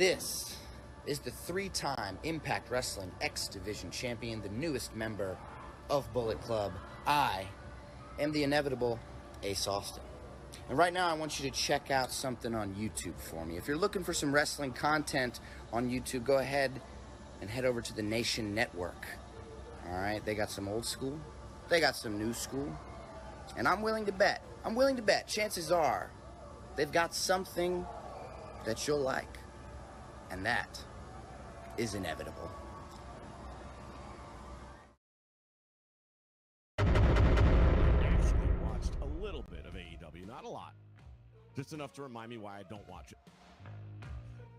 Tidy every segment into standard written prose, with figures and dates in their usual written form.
This is the three-time Impact Wrestling X Division champion, the newest member of Bullet Club. I am the inevitable Ace Austin. And right now I want you to check out something on YouTube for me. If you're looking for some wrestling content on YouTube, go ahead and head over to the Nation Network. All right, they got some old school, they got some new school, and I'm willing to bet, chances are they've got something that you'll like. And that is inevitable. Actually watched a little bit of AEW, not a lot. Just enough to remind me why I don't watch it.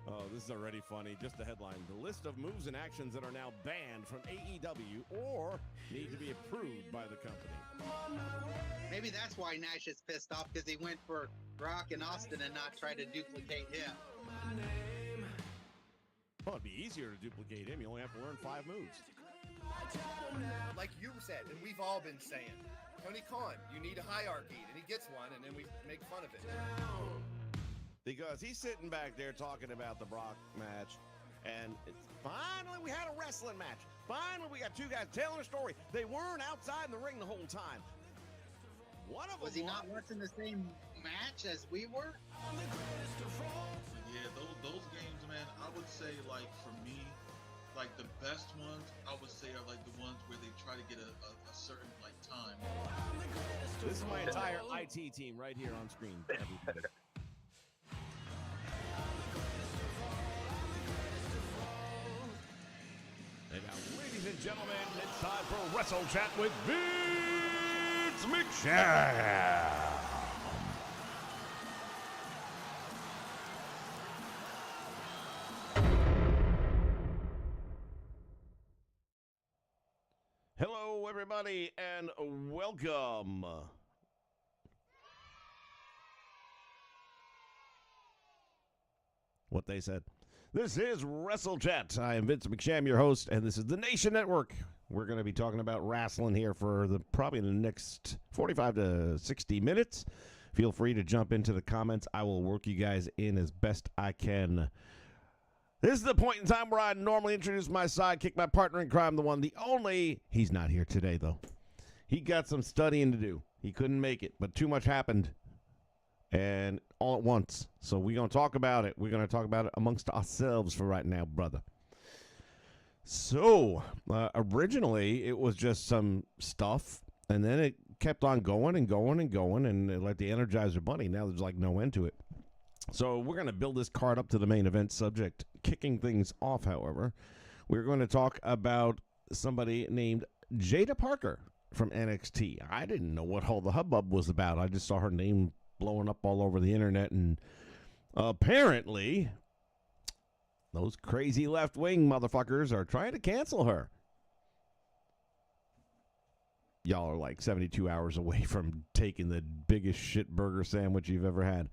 Oh, this is already funny. Just the headline. The list of moves and actions that are now banned from AEW or need to be approved by the company. Maybe that's why Nash is pissed off, because he went for Rock and Austin and not try to duplicate him. Well, it'd be easier to duplicate him. You only have to learn 5 moves. Like you said, and we've all been saying, Tony Khan, you need a hierarchy, and he gets one, and then we make fun of it. Because he's sitting back there talking about the Brock match, and finally we had a wrestling match. Finally we got 2 guys telling a story. They weren't outside in the ring the whole time. One of them was he not watching the same match as we were? Yeah, those games, man, I would say, like, for me, like, the best ones, I would say, are, like, the ones where they try to get a certain, like, time. This is my entire IT team right here on screen, everybody. And now, ladies and gentlemen, it's time for WrestleChat with Vince McMahon. Hello, everybody, and welcome. What they said. This is WrestleChat. I am Vince McMahon, your host, and this is the Nation Network. We're going to be talking about wrestling here for probably the next 45 to 60 minutes. Feel free to jump into the comments. I will work you guys in as best I can. This is the point in time where I normally introduce my sidekick, my partner in crime, the one, the only. He's not here today, though. He got some studying to do. He couldn't make it, but too much happened. And all at once. So we're going to talk about it. We're going to talk about it amongst ourselves for right now, brother. So, originally, it was just some stuff, and then it kept on going and going and going, and like the Energizer Bunny. Now there's like no end to it. So we're going to build this card up to the main event subject. Kicking things off, however, we're going to talk about somebody named Jada Parker from NXT. I didn't know what all the hubbub was about. I just saw her name blowing up all over the internet, and apparently those crazy left-wing motherfuckers are trying to cancel her. Y'all are like 72 hours away from taking the biggest shit burger sandwich you've ever had,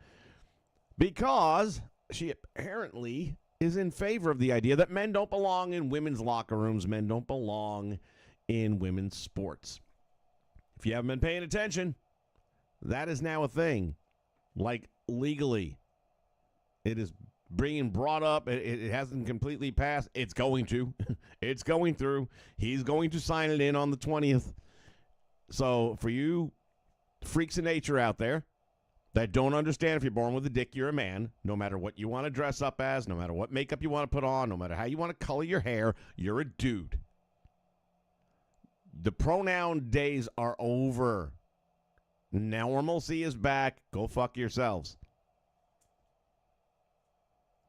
because she apparently is in favor of the idea that men don't belong in women's locker rooms, men don't belong in women's sports. If you haven't been paying attention, that is now a thing, like legally. It is being brought up. It hasn't completely passed. It's going to. It's going through. He's going to sign it in on the 20th. So for you freaks of nature out there that don't understand, if you're born with a dick, you're a man. No matter what you want to dress up as, no matter what makeup you want to put on, no matter how you want to color your hair, you're a dude. The pronoun days are over. Normalcy is back. Go fuck yourselves.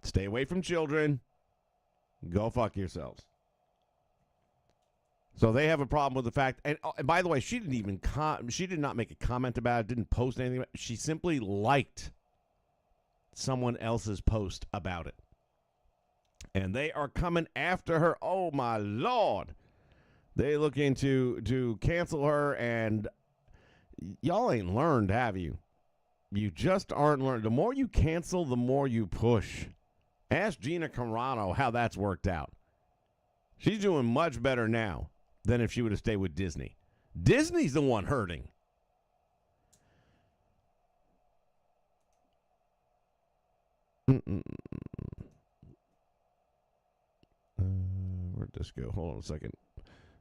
Stay away from children. Go fuck yourselves. So they have a problem with the fact, and by the way, she did not make a comment about it, didn't post anything about it. She simply liked someone else's post about it. And they are coming after her. Oh my Lord. They looking to cancel her, and y'all ain't learned, have you? You just aren't learned. The more you cancel, the more you push. Ask Gina Carano how that's worked out. She's doing much better now than if she would have stayed with Disney. Disney's the one hurting. this go? Hold on a second.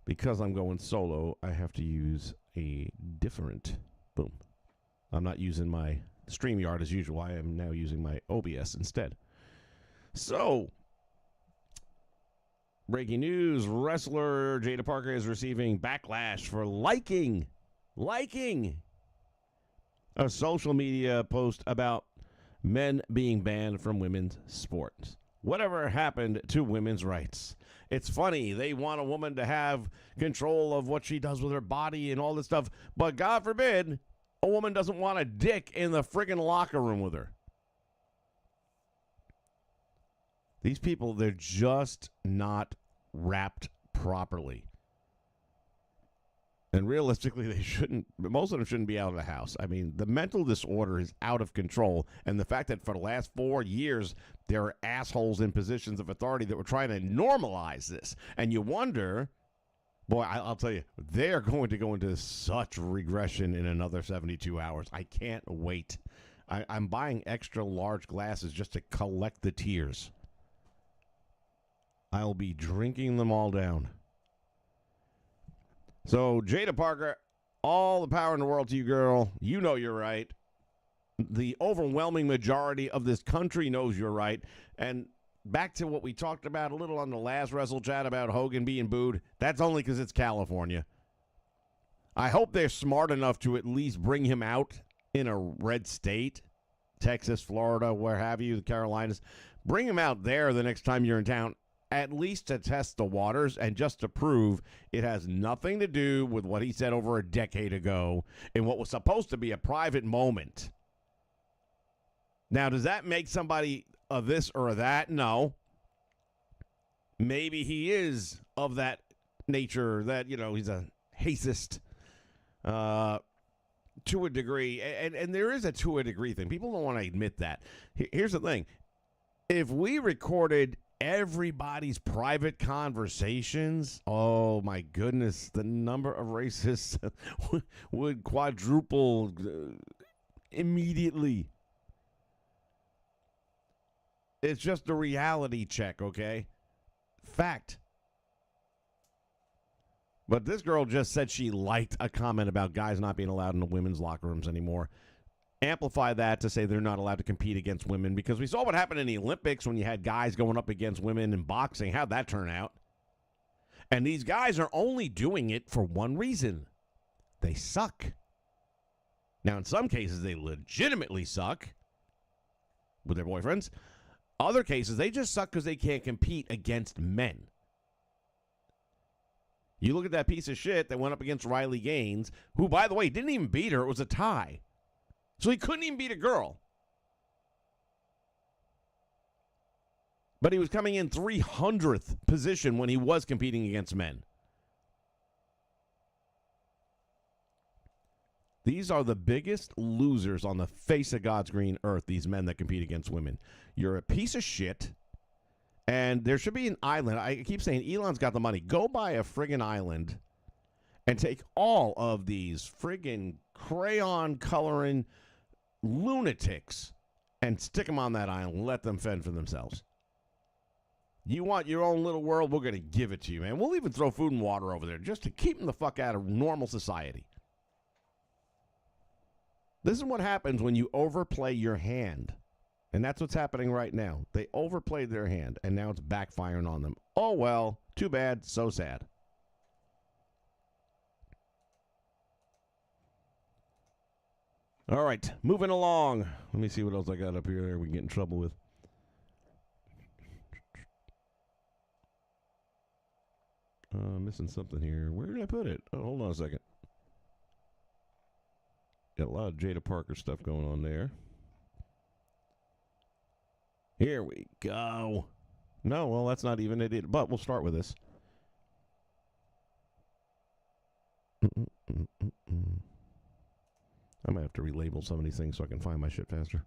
Because I'm going solo, I have to use a different. Boom. I'm not using my StreamYard as usual. I am now using my OBS instead. So, breaking news, wrestler Jada Parker is receiving backlash for liking a social media post about men being banned from women's sports. Whatever happened to women's rights? It's funny, they want a woman to have control of what she does with her body and all this stuff, but God forbid a woman doesn't want a dick in the friggin' locker room with her. These people, they're just not wrapped properly. And realistically, most of them shouldn't be out of the house. I mean, the mental disorder is out of control. And the fact that for the last 4 years, there are assholes in positions of authority that were trying to normalize this. And you wonder, boy, I'll tell you, they're going to go into such regression in another 72 hours. I can't wait. I'm buying extra large glasses just to collect the tears. I'll be drinking them all down. So, Jada Parker, all the power in the world to you, girl. You know you're right. The overwhelming majority of this country knows you're right. And back to what we talked about a little on the last WrestleChat about Hogan being booed. That's only because it's California. I hope they're smart enough to at least bring him out in a red state. Texas, Florida, where have you, the Carolinas. Bring him out there the next time you're in town. At least to test the waters and just to prove it has nothing to do with what he said over a decade ago in what was supposed to be a private moment. Now, does that make somebody of this or that? No. Maybe he is of that nature that, he's a racist to a degree. And there is a to a degree thing. People don't want to admit that. Here's the thing. If we recorded everybody's private conversations, oh my goodness, the number of racists would quadruple immediately. It's just a reality check, okay? Fact. But this girl just said she liked a comment about guys not being allowed in the women's locker rooms anymore. Amplify that to say they're not allowed to compete against women, because we saw what happened in the Olympics when you had guys going up against women in boxing. How'd that turn out? And these guys are only doing it for one reason. They suck. Now, in some cases, they legitimately suck with their boyfriends. Other cases, they just suck because they can't compete against men. You look at that piece of shit that went up against Riley Gaines, who, by the way, didn't even beat her. It was a tie. So he couldn't even beat a girl. But he was coming in 300th position when he was competing against men. These are the biggest losers on the face of God's green earth, these men that compete against women. You're a piece of shit, and there should be an island. I keep saying Elon's got the money. Go buy a friggin' island and take all of these friggin' crayon coloring lunatics and stick them on that island and let them fend for themselves. You want your own little world? We're going to give it to you, man. We'll even throw food and water over there just to keep them the fuck out of normal society. This is what happens when you overplay your hand. And that's what's happening right now. They overplayed their hand, and now it's backfiring on them. Oh, well, too bad, so sad. All right, moving along. Let me see what else I got up here we can get in trouble with. Missing something here. Where did I put it? Oh, hold on a second. Got a lot of Jada Parker stuff going on there. Here we go. No, well, that's not even it, but we'll start with this. I might have to relabel some of these things so I can find my shit faster.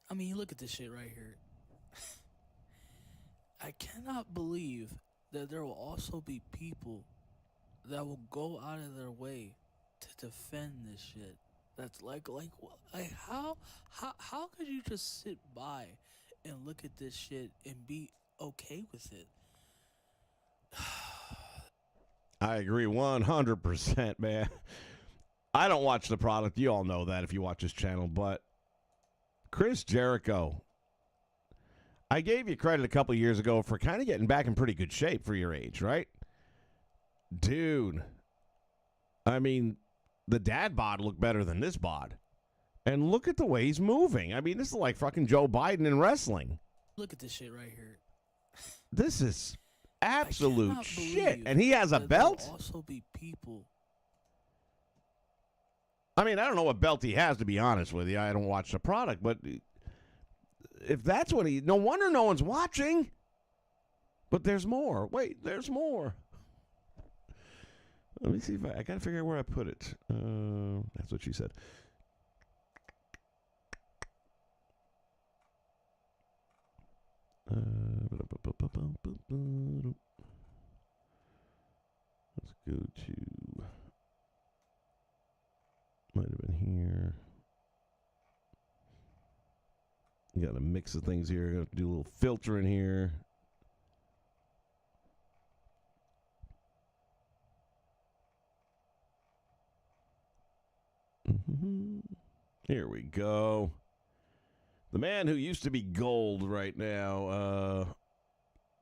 I mean, look at this shit right here. I cannot believe that there will also be people that will go out of their way to defend this shit. That's like how could you just sit by and look at this shit and be okay with it? I agree 100%, man. I don't watch the product. You all know that if you watch this channel. But Chris Jericho, I gave you credit a couple years ago for kind of getting back in pretty good shape for your age, right? Dude, I mean, the dad bod looked better than this bod. And look at the way he's moving. I mean, this is like fucking Joe Biden in wrestling. Look at this shit right here. This is absolute cannot shit. believe And he has a that there'll belt? also be people. I mean, I don't know what belt he has, to be honest with you. I don't watch the product. But if that's what he... No wonder no one's watching. But there's more. Wait, there's more. Let me see if I got to figure out where I put it. That's what she said. Let's go to... Might have been here. You got a mix of things here. Got to do a little filtering here. Here we go. The man who used to be gold right now.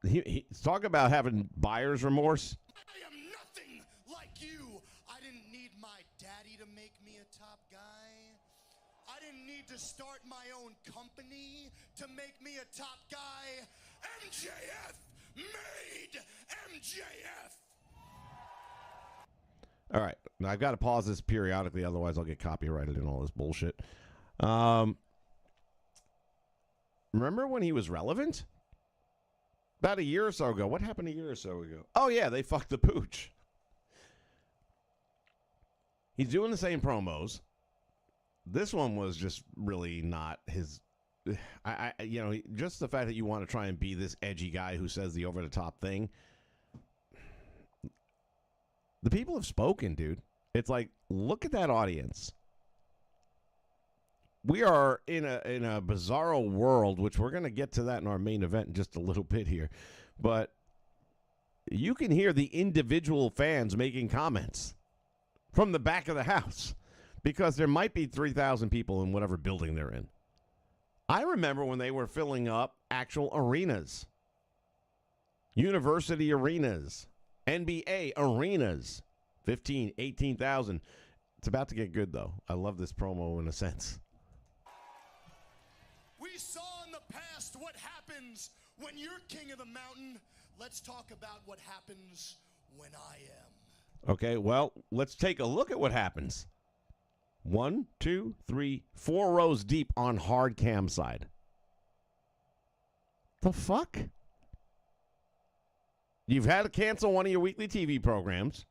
He's talking about having buyer's remorse. I am nothing like you. I didn't need my daddy to make me a top guy. I didn't need to start my own company to make me a top guy. MJF made MJF. All right. Now, I've got to pause this periodically, otherwise I'll get copyrighted and all this bullshit. Remember when he was relevant? About a year or so ago. What happened a year or so ago? Oh, yeah, they fucked the pooch. He's doing the same promos. This one was just really not his... just the fact that you want to try and be this edgy guy who says the over-the-top thing. The people have spoken, dude. It's like, look at that audience. We are in a bizarro world, which we're going to get to that in our main event in just a little bit here. But you can hear the individual fans making comments from the back of the house because there might be 3,000 people in whatever building they're in. I remember when they were filling up actual arenas, university arenas, NBA arenas, 15, 18,000. It's about to get good, though. I love this promo in a sense. We saw in the past what happens when you're king of the mountain. Let's talk about what happens when I am. Okay, well, let's take a look at what happens. 1, 2, 3, 4 rows deep on hard cam side. The fuck? You've had to cancel one of your weekly TV programs.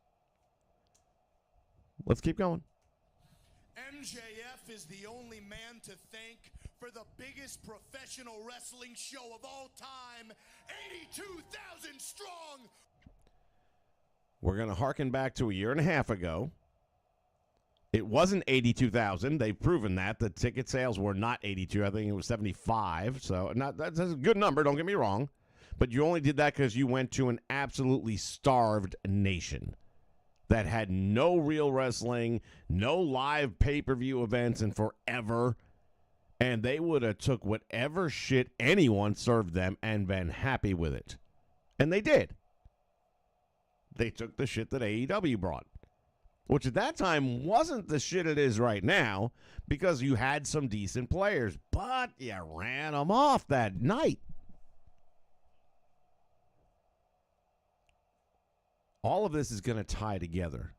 Let's keep going. MJF is the only man to thank for the biggest professional wrestling show of all time, 82,000 strong. We're going to harken back to a year and a half ago. It wasn't 82,000. They've proven that. The ticket sales were not 82. I think it was 75. So that's a good number, don't get me wrong. But you only did that because you went to an absolutely starved nation that had no real wrestling, no live pay-per-view events in forever. And they would have took whatever shit anyone served them and been happy with it. And they did. They took the shit that AEW brought, which at that time wasn't the shit it is right now because you had some decent players, but you ran them off that night. All of this is going to tie together.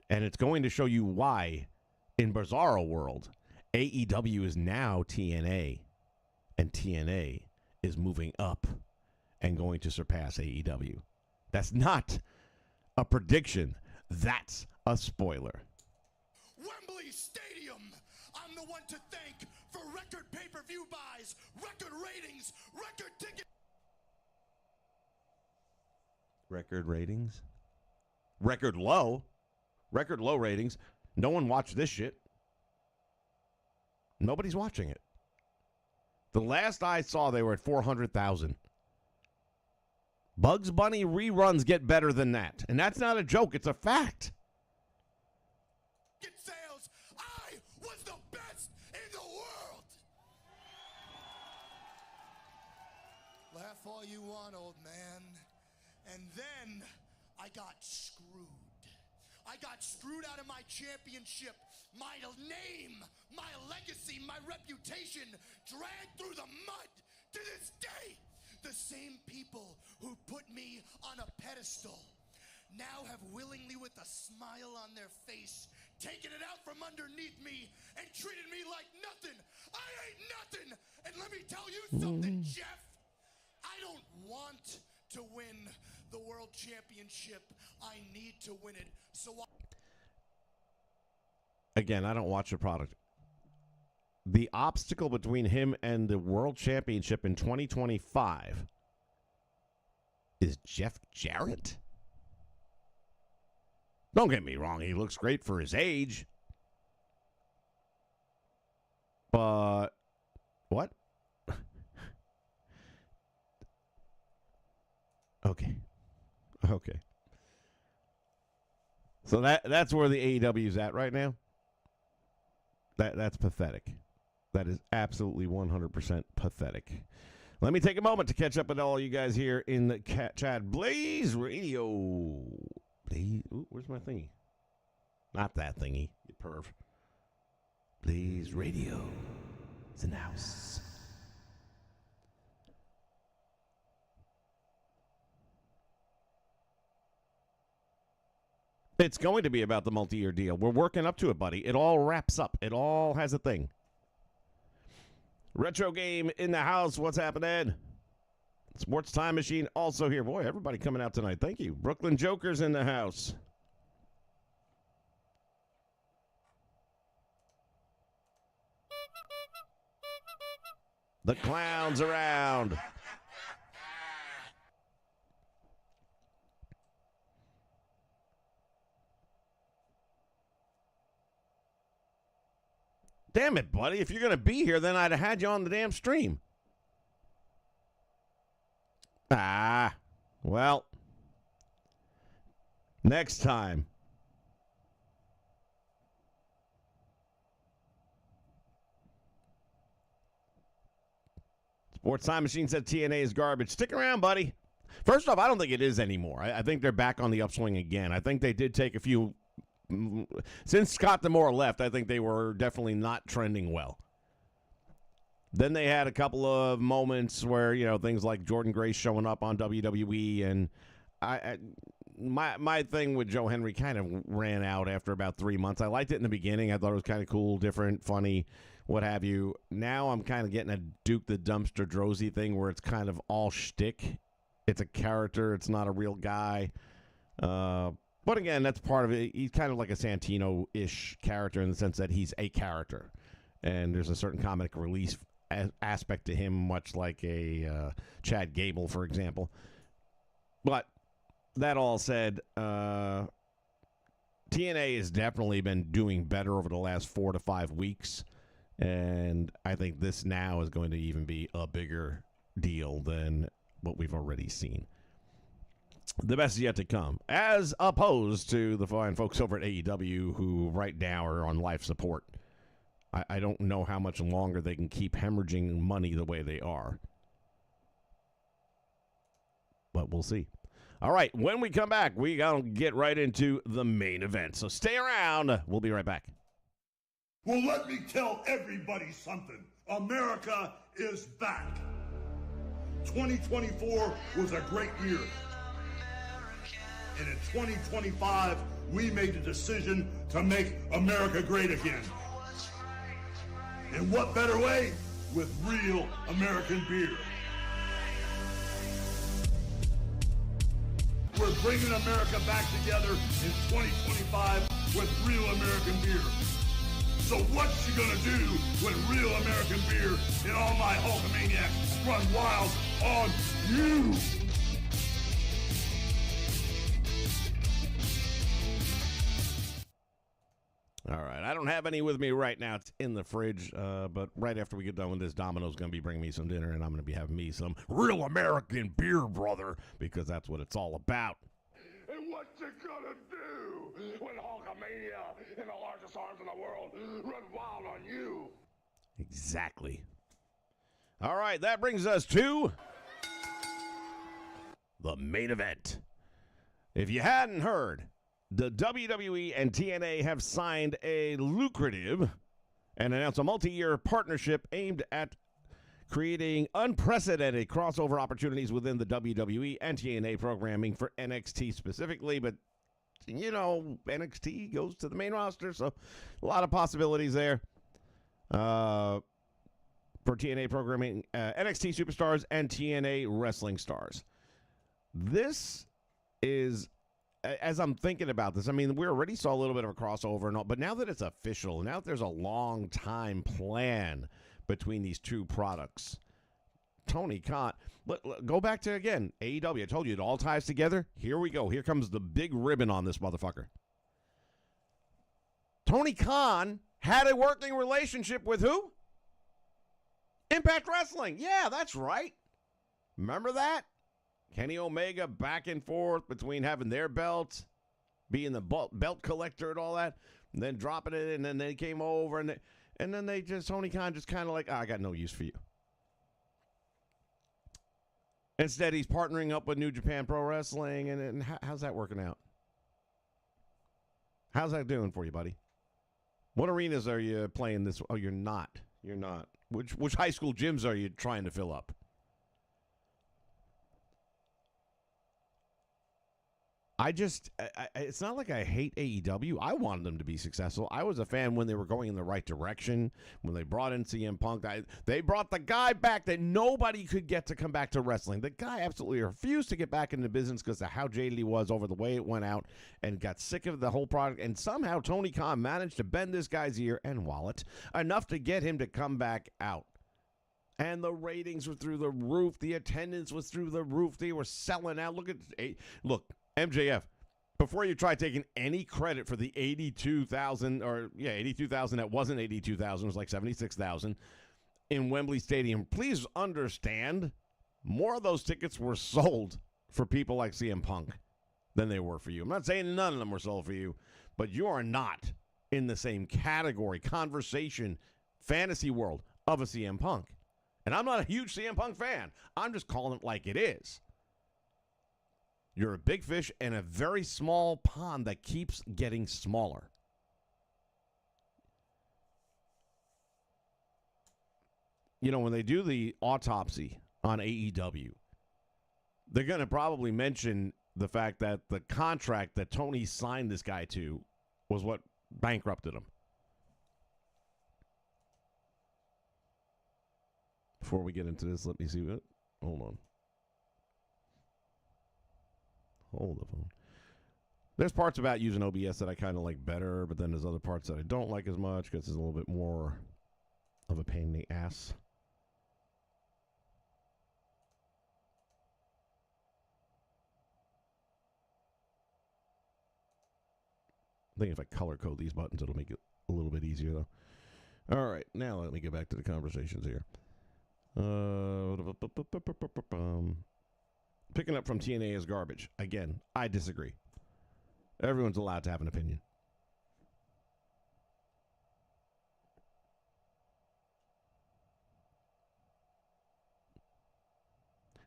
And it's going to show you why, in Bizarro World, AEW is now TNA. And TNA is moving up and going to surpass AEW. That's not a prediction. That's a spoiler. Wembley Stadium. I'm the one to thank for record pay-per-view buys, record ratings, record ticket. Record ratings? Record low ratings. No one watched this shit. Nobody's watching it. The last I saw, they were at 400,000. Bugs Bunny reruns get better than that. And that's not a joke. It's a fact. Sales, I was the best in the world. Laugh all you want, old man. And then I got screwed. I got screwed out of my championship. My name, my legacy, my reputation dragged through the mud to this day. The same people who put me on a pedestal now have willingly, with a smile on their face, taken it out from underneath me and treated me like nothing. I ain't nothing. And let me tell you something, Jeff. I don't want to win the world championship. I need to win it. So Again, I don't watch the product. The obstacle between him and the world championship in 2025 is Jeff Jarrett. Don't get me wrong, he looks great for his age. But what? Okay. So that's where the AEW is at right now. That's pathetic. That is absolutely 100% pathetic. Let me take a moment to catch up with all you guys here in the chat. Blaze Radio. Blaze, ooh, where's my thingy? Not that thingy, you perv. Blaze Radio. It's in the house. It's going to be about the multi-year deal. We're working up to it, buddy. It all wraps up. It all has a thing. Retro Game in the house. What's happening? Sports Time Machine also here. Boy, everybody coming out tonight. Thank you. Brooklyn Joker's in the house. The clown's around. Damn it, buddy. If you're going to be here, then I'd have had you on the damn stream. Well. Next time. Sports Time Machine said TNA is garbage. Stick around, buddy. First off, I don't think it is anymore. I think they're back on the upswing again. I think they did take a few... Since Scott D'Amore left, I think they were definitely not trending well. Then they had a couple of moments where, you know, things like Jordan Grace showing up on WWE, and my thing with Joe Henry kind of ran out after about 3 months. I liked it in the beginning. I thought it was kind of cool, different, funny, what have you. Now I'm kind of getting a Duke the Dumpster Drozy thing where it's kind of all shtick. It's a character. It's not a real guy. But again, that's part of it. He's kind of like a Santino-ish character in the sense that he's a character. And there's a certain comic relief aspect to him, much like a Chad Gable, for example. But that all said, TNA has definitely been doing better over the last 4 to 5 weeks. And I think this now is going to even be a bigger deal than what we've already seen. The best is yet to come, as opposed to the fine folks over at AEW who right now are on life support. I don't know how much longer they can keep hemorrhaging money the way they are. But we'll see. All right, when we come back, we got to get right into the main event. So stay around. We'll be right back. Well, let me tell everybody something. America is back. 2024 was a great year. And in 2025, we made the decision to make America great again. And what better way? With real American beer. We're bringing America back together in 2025 with real American beer. So what you gonna do when real American beer and all my Hulkamaniacs run wild on you? All don't have any with me right now. It's in the fridge. But right after we get done with this, Domino's going to be bringing me some dinner, and I'm going to be having me some real American beer, brother, because that's what it's all about. And what you gonna do when Hulkamania and the largest arms in the world run wild on you? Exactly. All right, that brings us to the main event. If you hadn't heard, the WWE and TNA have signed a lucrative and announced a multi-year partnership aimed at creating unprecedented crossover opportunities within the WWE and TNA programming for NXT specifically. But, you know, NXT goes to the main roster, so a lot of possibilities there for TNA programming, NXT superstars and TNA wrestling stars. This is, as I'm thinking about this, I mean, we already saw a little bit of a crossover and all, but now that it's official, now that there's a long time plan between these two products, Tony Khan, go back to, again, AEW. I told you it all ties together. Here we go. Here comes the big ribbon on this motherfucker. Tony Khan had a working relationship with who? Impact Wrestling. Yeah, that's right. Remember that? Kenny Omega back and forth between having their belts, being the belt collector and all that, and then dropping it, and then they came over, and then they just, Tony Khan just kind of like, I got no use for you. Instead, he's partnering up with New Japan Pro Wrestling, and how's that working out? How's that doing for you, buddy? What arenas are you playing this? Oh, you're not. You're not. Which high school gyms are you trying to fill up? It's not like I hate AEW. I wanted them to be successful. I was a fan when they were going in the right direction, when they brought in CM Punk. They brought the guy back that nobody could get to come back to wrestling. The guy absolutely refused to get back into business because of how jaded he was over the way it went out and got sick of the whole product. And somehow Tony Khan managed to bend this guy's ear and wallet enough to get him to come back out. And the ratings were through the roof. The attendance was through the roof. They were selling out. Look, MJF, before you try taking any credit for the 82,000, 82,000 that wasn't 82,000, it was like 76,000 in Wembley Stadium, please understand, more of those tickets were sold for people like CM Punk than they were for you. I'm not saying none of them were sold for you, but you are not in the same category, conversation, fantasy world of a CM Punk. And I'm not a huge CM Punk fan. I'm just calling it like it is. You're a big fish in a very small pond that keeps getting smaller. You know, when they do the autopsy on AEW, they're going to probably mention the fact that the contract that Tony signed this guy to was what bankrupted him. Before we get into this, let me see what. Hold on. Hold the phone. There's parts about using OBS that I kind of like better, but then there's other parts that I don't like as much because it's a little bit more of a pain in the ass. I think if I color code these buttons, it'll make it a little bit easier, though. All right, now let me get back to the conversations here. Picking up from TNA is garbage. Again, I disagree. Everyone's allowed to have an opinion.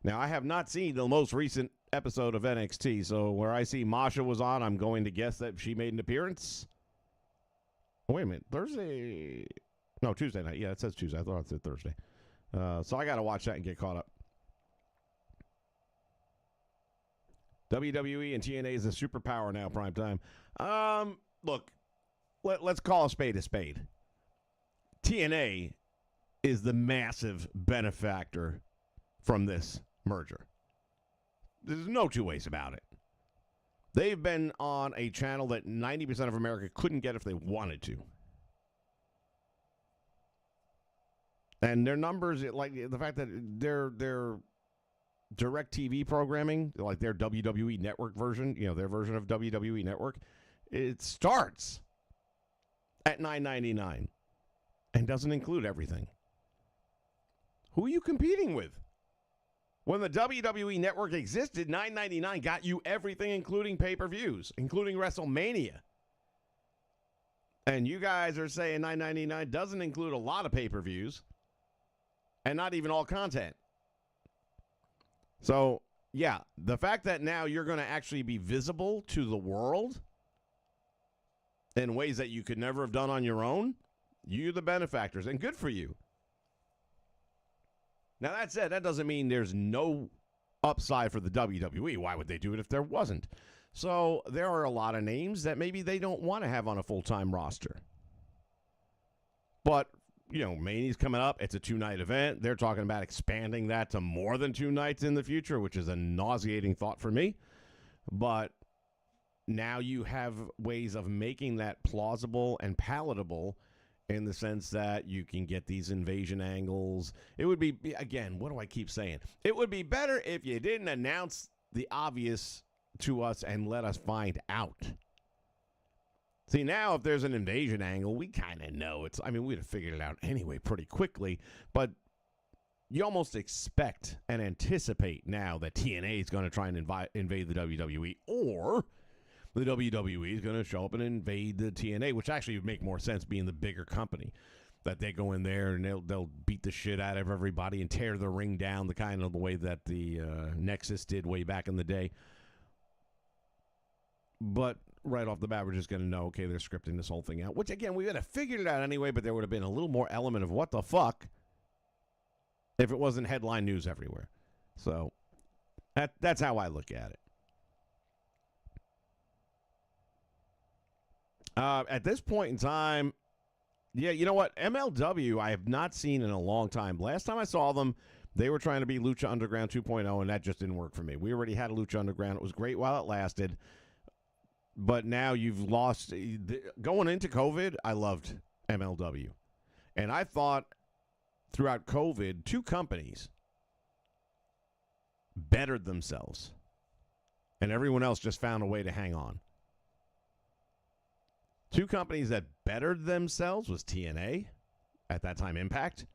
Now, I have not seen the most recent episode of NXT, so where I see Masha was on, I'm going to guess that she made an appearance. Oh, wait a minute. Tuesday night. Yeah, it says Tuesday. I thought it said Thursday. So I got to watch that and get caught up. WWE and TNA is a superpower now, prime time. Look, let's call a spade a spade. TNA is the massive benefactor from this merger. There's no two ways about it. They've been on a channel that 90% of America couldn't get if they wanted to. And their numbers, like the fact that their direct TV programming, like their WWE Network version, their version of WWE Network, it starts at $9.99 and doesn't include everything. Who are you competing with? When the WWE Network existed, $9.99 got you everything, including pay-per-views, including WrestleMania. And you guys are saying $9.99 doesn't include a lot of pay-per-views and not even all content. So, yeah, the fact that now you're going to actually be visible to the world in ways that you could never have done on your own, you're the benefactors, and good for you. Now, that said, that doesn't mean there's no upside for the WWE. Why would they do it if there wasn't? So there are a lot of names that maybe they don't want to have on a full-time roster. But, you know, Mania's coming up. It's a 2-night event. They're talking about expanding that to more than 2 nights in the future, which is a nauseating thought for me. But now you have ways of making that plausible and palatable in the sense that you can get these invasion angles. It would be, again, what do I keep saying? It would be better if you didn't announce the obvious to us and let us find out. See, now if there's an invasion angle, we kind of know. We'd have figured it out anyway pretty quickly, but you almost expect and anticipate now that TNA is going to try and invade the WWE, or the WWE is going to show up and invade the TNA, which actually would make more sense being the bigger company. That they go in there and they'll beat the shit out of everybody and tear the ring down the kind of the way that the Nexus did way back in the day. But right off the bat, we're just going to know, okay, they're scripting this whole thing out. Which, again, we would have figured it out anyway, but there would have been a little more element of what the fuck if it wasn't headline news everywhere. So that's how I look at it. At this point in time, yeah, you know what? MLW I have not seen in a long time. Last time I saw them, they were trying to be Lucha Underground 2.0, and that just didn't work for me. We already had a Lucha Underground. It was great while it lasted. But now you've lost. Going into COVID, I loved MLW. And I thought throughout COVID, 2 companies bettered themselves. And everyone else just found a way to hang on. 2 companies that bettered themselves was TNA, at that time Impact,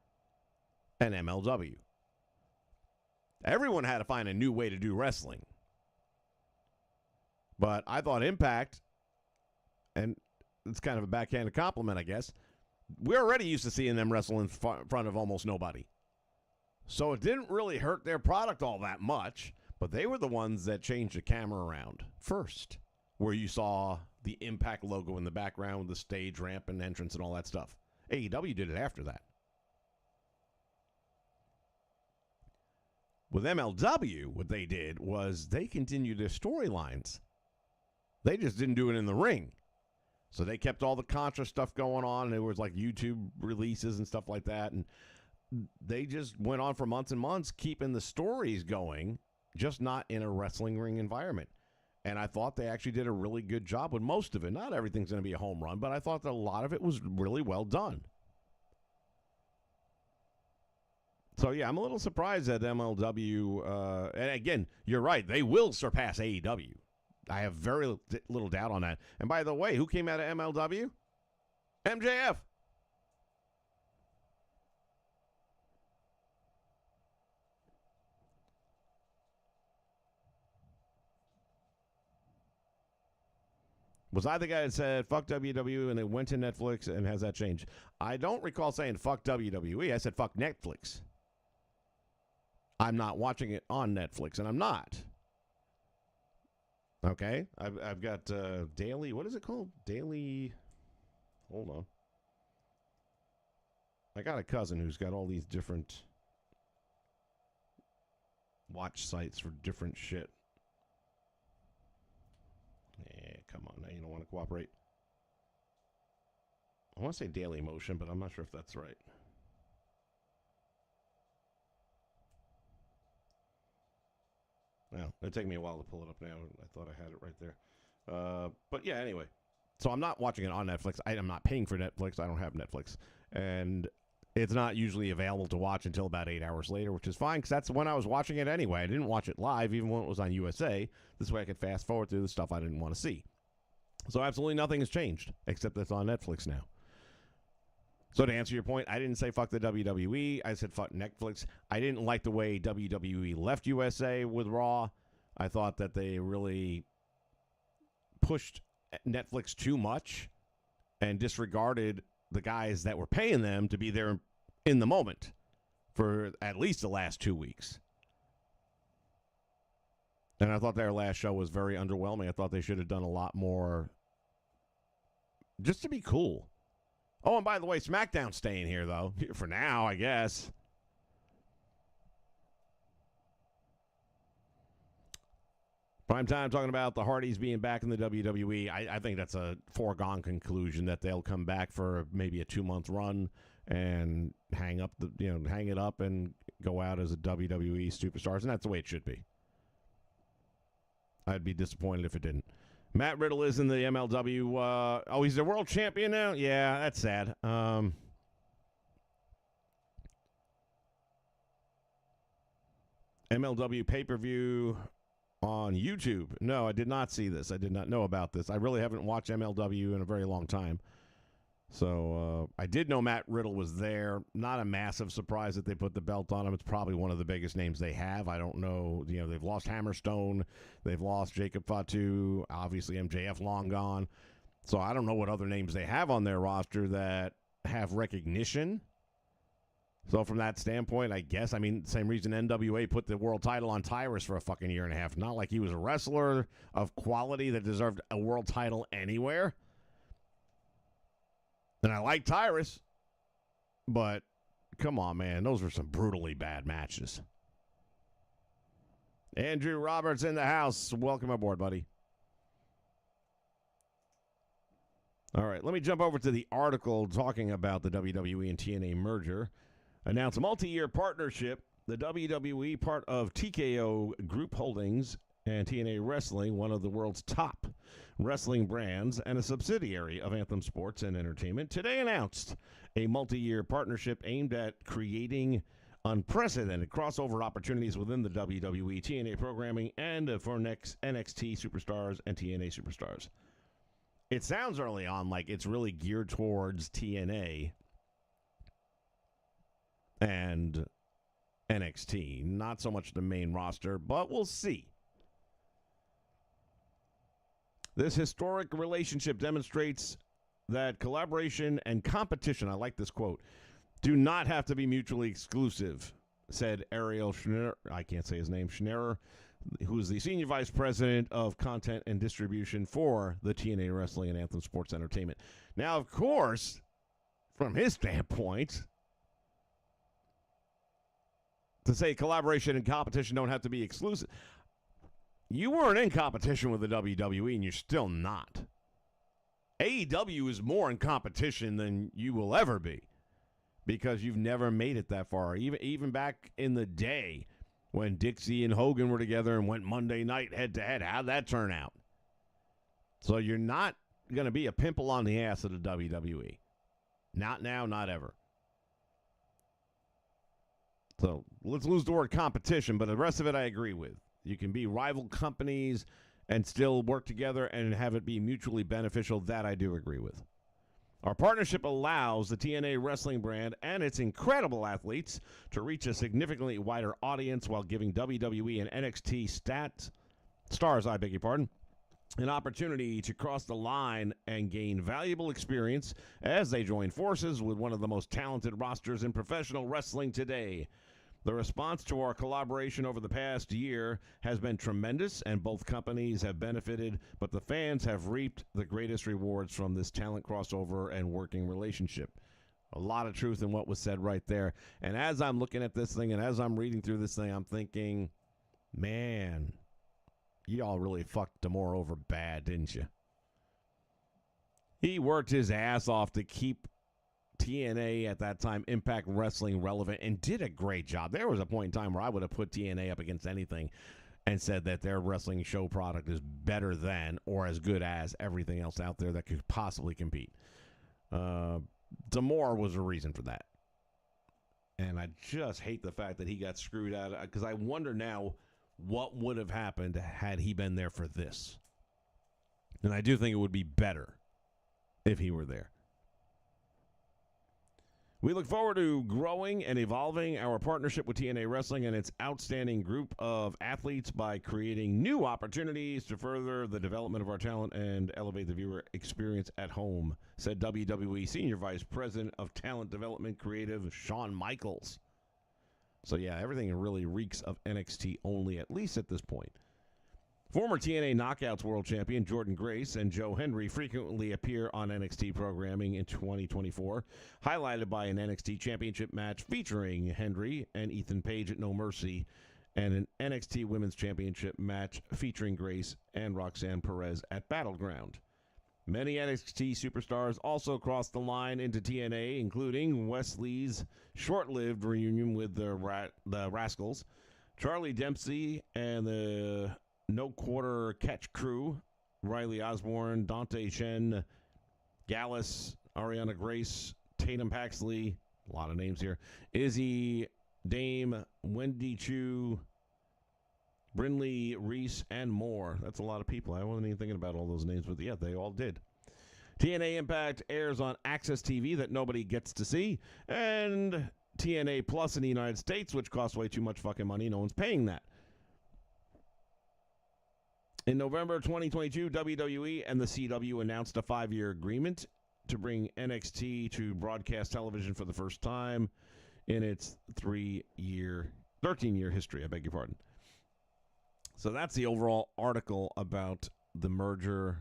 and MLW. Everyone had to find a new way to do wrestling. But I thought Impact, and it's kind of a backhanded compliment, I guess, we're already used to seeing them wrestle in front of almost nobody. So it didn't really hurt their product all that much, but they were the ones that changed the camera around first, where you saw the Impact logo in the background with the stage ramp and entrance and all that stuff. AEW did it after that. With MLW, what they did was they continued their storylines. They just didn't do it in the ring. So they kept all the Contra stuff going on. And there was like YouTube releases and stuff like that. And they just went on for months and months, keeping the stories going, just not in a wrestling ring environment. And I thought they actually did a really good job with most of it. Not everything's going to be a home run, but I thought that a lot of it was really well done. So, yeah, I'm a little surprised that MLW, and again, you're right, they will surpass AEW. I have very little doubt on that. And by the way, who came out of MLW? MJF. Was I the guy that said, fuck WWE, and they went to Netflix, and has that changed? I don't recall saying, fuck WWE. I said, fuck Netflix. I'm not watching it on Netflix, and I'm not. Okay? I've got Daily, what is it called? Daily, hold on. I got a cousin who's got all these different watch sites for different shit. Yeah, come on, now you don't want to cooperate. I want to say Daily Motion, but I'm not sure if that's right. Well, it'll take me a while to pull it up now. I thought I had it right there. But yeah, anyway. So I'm not watching it on Netflix. I'm not paying for Netflix. I don't have Netflix. And it's not usually available to watch until about 8 hours later, which is fine because that's when I was watching it anyway. I didn't watch it live, even when it was on USA. This way I could fast forward through the stuff I didn't want to see. So absolutely nothing has changed, except that it's on Netflix now. So to answer your point, I didn't say fuck the WWE. I said fuck Netflix. I didn't like the way WWE left USA with Raw. I thought that they really pushed Netflix too much and disregarded the guys that were paying them to be there in the moment for at least the last 2 weeks. And I thought their last show was very underwhelming. I thought they should have done a lot more just to be cool. Oh, and by the way, SmackDown's staying here, though. For now, I guess. Prime time talking about the Hardys being back in the WWE. I think that's a foregone conclusion that they'll come back for maybe a 2-month run and hang it up and go out as a WWE superstars, and that's the way it should be. I'd be disappointed if it didn't. Matt Riddle is in the MLW. He's the world champion now? Yeah, that's sad. MLW pay-per-view on YouTube. No, I did not see this. I did not know about this. I really haven't watched MLW in a very long time. So I did know Matt Riddle was there. Not a massive surprise that they put the belt on him. It's probably one of the biggest names they have. I don't know. They've lost Hammerstone. They've lost Jacob Fatu. Obviously, MJF long gone. So I don't know what other names they have on their roster that have recognition. So from that standpoint, I guess, same reason NWA put the world title on Tyrus for a fucking year and a half. Not like he was a wrestler of quality that deserved a world title anywhere. And I like Tyrus, but come on, man. Those were some brutally bad matches. Andrew Roberts in the house. Welcome aboard, buddy. All right, let me jump over to the article talking about the WWE and TNA merger. Announce a multi-year partnership. The WWE, part of TKO Group Holdings and TNA Wrestling, one of the world's top wrestling brands and a subsidiary of Anthem Sports and Entertainment, today announced a multi-year partnership aimed at creating unprecedented crossover opportunities within the WWE TNA programming and for next NXT superstars and TNA superstars. It sounds early on like it's really geared towards TNA and NXT, not so much the main roster, but we'll see. This historic relationship demonstrates that collaboration and competition, I like this quote, do not have to be mutually exclusive, said Ariel Schneer, I can't say his name, Schneer, who is the Senior Vice President of Content and Distribution for the TNA Wrestling and Anthem Sports Entertainment. Now, of course, from his standpoint, to say collaboration and competition don't have to be exclusive, you weren't in competition with the WWE, and you're still not. AEW is more in competition than you will ever be because you've never made it that far. Even back in the day when Dixie and Hogan were together and went Monday night head-to-head, how'd that turn out? So you're not going to be a pimple on the ass of the WWE. Not now, not ever. So let's lose the word competition, but the rest of it I agree with. You can be rival companies and still work together and have it be mutually beneficial. That I do agree with. Our partnership allows the TNA wrestling brand and its incredible athletes to reach a significantly wider audience while giving WWE and NXT stars, an opportunity to cross the line and gain valuable experience as they join forces with one of the most talented rosters in professional wrestling today. The response to our collaboration over the past year has been tremendous, and both companies have benefited, but the fans have reaped the greatest rewards from this talent crossover and working relationship. A lot of truth in what was said right there. And as I'm looking at this thing and as I'm reading through this thing, I'm thinking, man, y'all really fucked D'Amore over bad, didn't you? He worked his ass off to keep TNA at that time, Impact Wrestling, relevant, and did a great job. There was a point in time where I would have put TNA up against anything and said that their wrestling show product is better than or as good as everything else out there that could possibly compete. D'Amore was a reason for that. And I just hate the fact that he got screwed out, because I wonder now what would have happened had he been there for this. And I do think it would be better if he were there. We look forward to growing and evolving our partnership with TNA Wrestling and its outstanding group of athletes by creating new opportunities to further the development of our talent and elevate the viewer experience at home, said WWE Senior Vice President of Talent Development Creative, Shawn Michaels. So, yeah, everything really reeks of NXT only, at least at this point. Former TNA Knockouts World Champion Jordan Grace and Joe Hendry frequently appear on NXT programming in 2024, highlighted by an NXT Championship match featuring Hendry and Ethan Page at No Mercy, and an NXT Women's Championship match featuring Grace and Roxanne Perez at Battleground. Many NXT superstars also crossed the line into TNA, including Wesley's short-lived reunion with the Rascals, Charlie Dempsey and the No Quarter Catch Crew, Riley Osborne, Dante Shen, Gallus, Ariana Grace, Tatum Paxley, a lot of names here, Izzy, Dame, Wendy Chu, Brinley Reese, and more. That's a lot of people. I wasn't even thinking about all those names, but yeah, they all did. TNA Impact airs on Access TV that nobody gets to see, and TNA Plus in the United States, which costs way too much fucking money. No one's paying that. In November 2022, WWE and the CW announced a 5-year agreement to bring NXT to broadcast television for the first time in its 13-year history. I beg your pardon. So that's the overall article about the merger,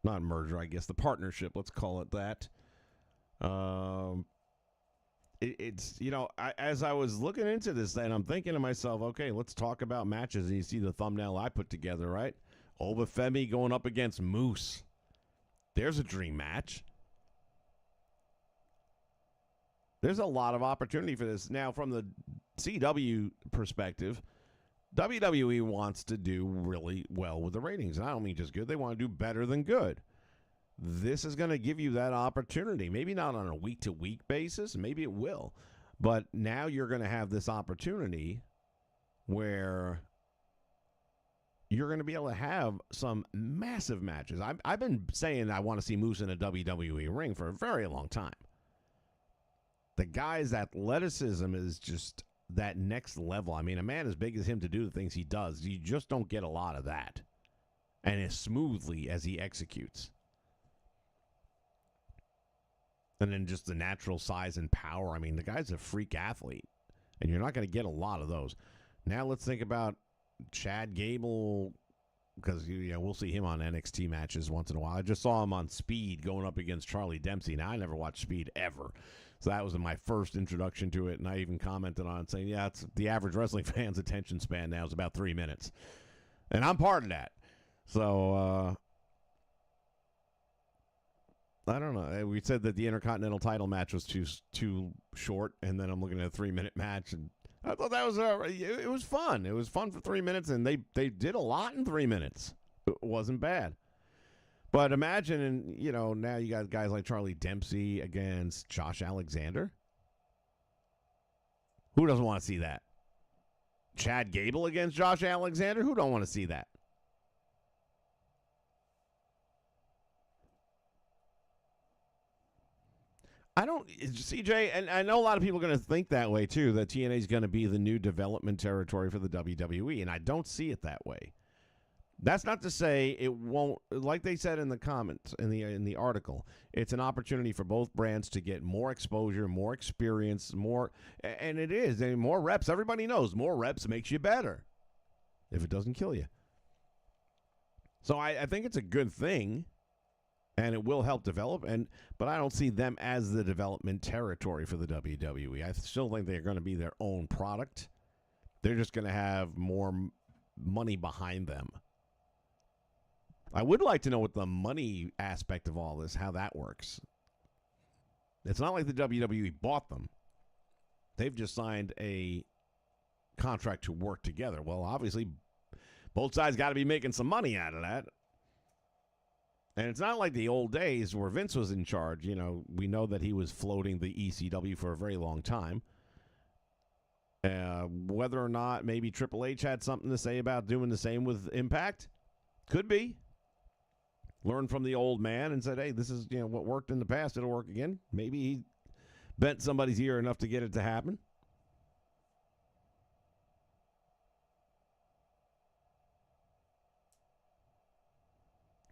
not merger, I guess, the partnership. Let's call it that. It's, you know, as I was looking into this, then I'm thinking to myself, okay, let's talk about matches. And you see the thumbnail I put together, right? Obafemi going up against Moose. There's a dream match. There's a lot of opportunity for this. Now, from the CW perspective, WWE wants to do really well with the ratings. And I don't mean just good. They want to do better than good. This is going to give you that opportunity. Maybe not on a week-to-week basis. Maybe it will. But now you're going to have this opportunity where you're going to be able to have some massive matches. I've been saying I want to see Moose in a WWE ring for a very long time. The guy's athleticism is just that next level. I mean, a man as big as him to do the things he does, you just don't get a lot of that. And as smoothly as he executes. And then just the natural size and power. I mean, the guy's a freak athlete. And you're not going to get a lot of those. Now let's think about Chad Gable, because we'll see him on NXT matches once in a while. I just saw him on Speed going up against Charlie Dempsey. Now, I never watched Speed ever. So that was my first introduction to it, and I even commented on it saying, yeah, it's the average wrestling fan's attention span now is about 3 minutes. And I'm part of that. So, I don't know. We said that the Intercontinental title match was too short, and then I'm looking at a 3-minute match, and I thought that was it was fun. It was fun for 3 minutes, and they did a lot in 3 minutes. It wasn't bad. But imagine, now you got guys like Charlie Dempsey against Josh Alexander. Who doesn't want to see that? Chad Gable against Josh Alexander? Who don't want to see that? CJ, and I know a lot of people are going to think that way too, that TNA is going to be the new development territory for the WWE, and I don't see it that way. That's not to say it won't, like they said in the comments, in the article, it's an opportunity for both brands to get more exposure, more experience, and it is, and more reps. Everybody knows more reps makes you better if it doesn't kill you. So I think it's a good thing, and it will help develop, but I don't see them as the development territory for the WWE. I still think they're going to be their own product. They're just going to have more money behind them. I would like to know what the money aspect of all this, how that works. It's not like the WWE bought them. They've just signed a contract to work together. Well, obviously, both sides got to be making some money out of that. And it's not like the old days where Vince was in charge. We know that he was floating the ECW for a very long time. Whether or not maybe Triple H had something to say about doing the same with Impact, could be. Learned from the old man and said, hey, this is what worked in the past. It'll work again. Maybe bent somebody's ear enough to get it to happen.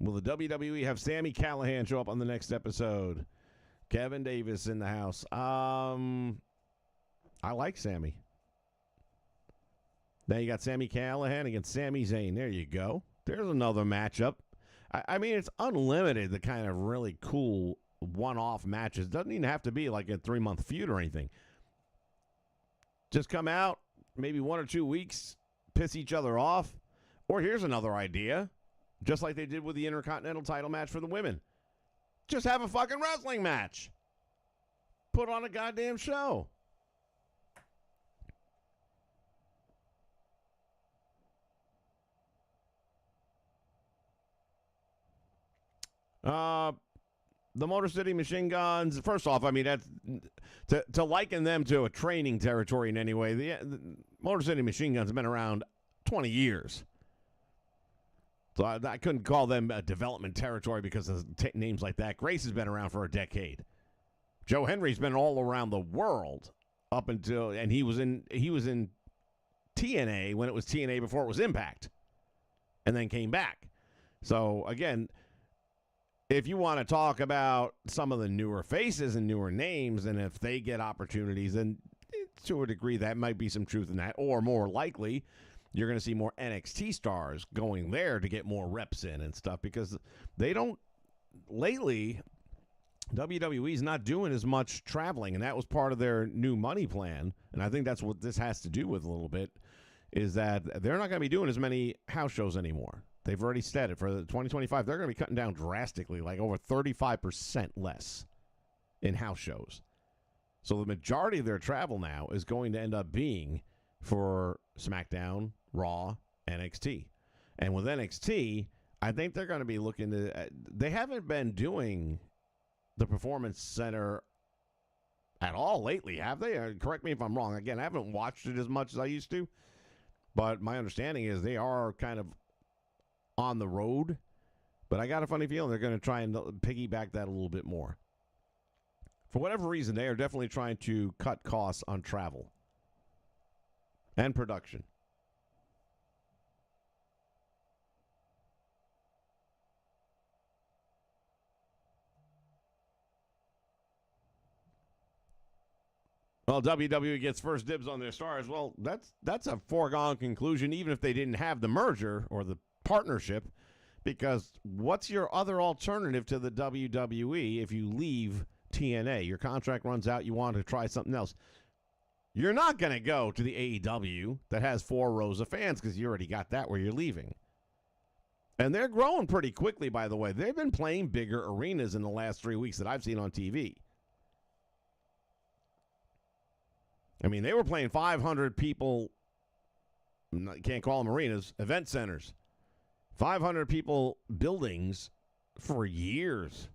Will the WWE have Sami Callihan show up on the next episode? Kevin Davis in the house. I like Sami. Now you got Sami Callihan against Sami Zayn. There you go. There's another matchup. I mean, it's unlimited, the kind of really cool one-off matches. Doesn't even have to be like a 3-month feud or anything. Just come out, maybe 1 or 2 weeks, piss each other off. Or here's another idea, just like they did with the Intercontinental title match for the women. Just have a fucking wrestling match. Put on a goddamn show. The Motor City Machine Guns, first off, I mean, that's to liken them to a training territory in any way. The Motor City Machine Guns have been around 20 years. So I couldn't call them a development territory because of names like that. Grace has been around for a decade. Joe Henry's been all around the world up until, and he was in TNA when it was TNA before it was Impact, and then came back. So again, if you want to talk about some of the newer faces and newer names, and if they get opportunities, then to a degree that might be some truth in that. Or more likely, you're going to see more NXT stars going there to get more reps in and stuff, because they don't, lately, WWE's not doing as much traveling, and that was part of their new money plan. And I think that's what this has to do with a little bit, is that they're not going to be doing as many house shows anymore. They've already said it. For the 2025, they're going to be cutting down drastically, like over 35% less in house shows. So the majority of their travel now is going to end up being for SmackDown, Raw, NXT. And with NXT, I think they're going to be looking to... they haven't been doing the Performance Center at all lately, have they? Correct me if I'm wrong. Again, I haven't watched it as much as I used to. But my understanding is they are kind of on the road, but I got a funny feeling they're going to try and piggyback that a little bit more. For whatever reason, they are definitely trying to cut costs on travel and production. Well, WWE gets first dibs on their stars. Well, that's a foregone conclusion, even if they didn't have the merger or the partnership, because what's your other alternative to the WWE if you leave TNA? Your contract runs out, you want to try something else. You're not going to go to the AEW that has 4 rows of fans, because you already got that where you're leaving. And they're growing pretty quickly, by the way. They've been playing bigger arenas in the last 3 weeks that I've seen on TV. I mean, they were playing 500 people, can't call them arenas, event centers. 500 people buildings for years.